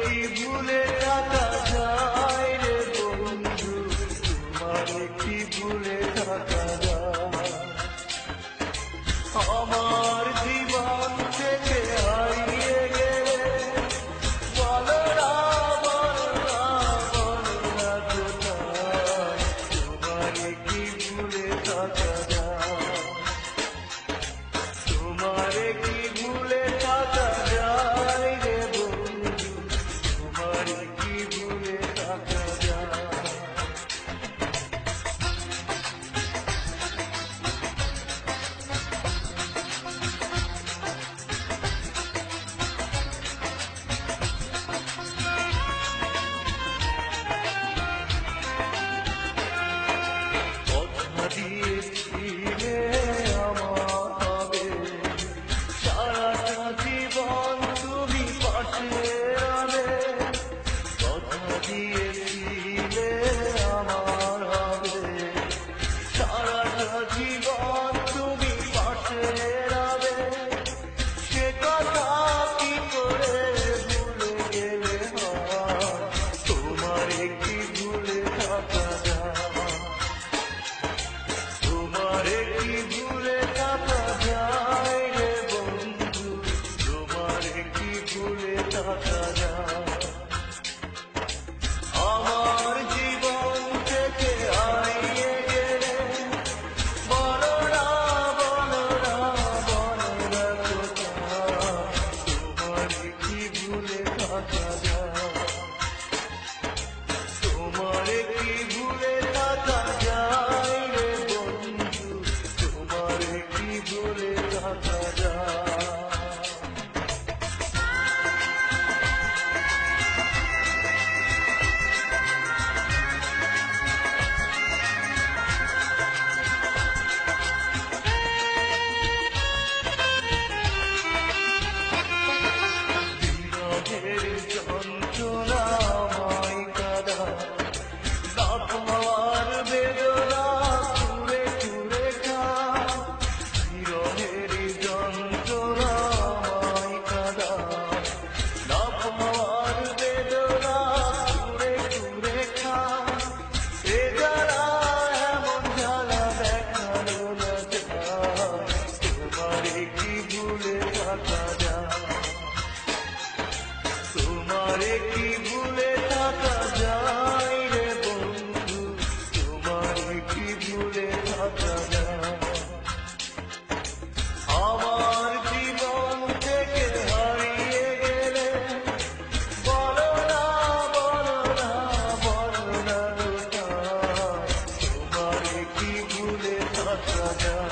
কি ভুলে থাকা যায় রে বন্ধু, তোমারে কি ভুলে থাকা যায়? আমার জীবন থেকে হারিয়ে গেলে বলো না, বলো না, বলো না কোথায়, তোমারে কি ভুলে থাকা যায়? তোমারে কি ভুলে থাকা যায় রে বন্ধু, তোমারে কি ভুলে থাকা যায়? কথা দিয়েছিলে আমার হবে, সারাটা জীবন তুমি পাশে রবে। কথা দিয়েছিলে আমার হবে, সারাটা জীবন তুমি পাশে রবে। সে কথা কি করে ভুলে গেলে হয়, তোমারে কি ভুলে থাকা যায়? তোমারে কি ভুলে থাকা যায় রে বন্ধু, তোমারে কি ভুলে থাকা যায়? আমার জীবন থেকে হারিয়ে গেলে বলো না, বলো না, বলো না কোথায়, তোমারে কি ভুলে থাকা যায়? তোমারে কি ভুলে থাকা যায় রে বন্ধু, তোমারে কি ভুলে থাকা যায়? বিরহের যন্ত্রণাময় কাদায় না পাওয়ার বেদনা কুরে কুরে খায়। বিরহের যন্ত্রণাময় কাদায় না পাওয়ার বেদনা কুরে কুরে খায়। এ জ্বালা এমন জ্বালা দেখানো না যায়, তোমারে কি ভুলে থাকা যায়? তোমারে কি ভুলে থাকা যায় রে বন্ধু, তোমারে কি ভুলে থাকা যায়? আমার জীবন থেকে হারিয়ে গেলে বলো না, বলো না, বলো না কোথায়, তোমারে কি ভুলে থাকা যায়?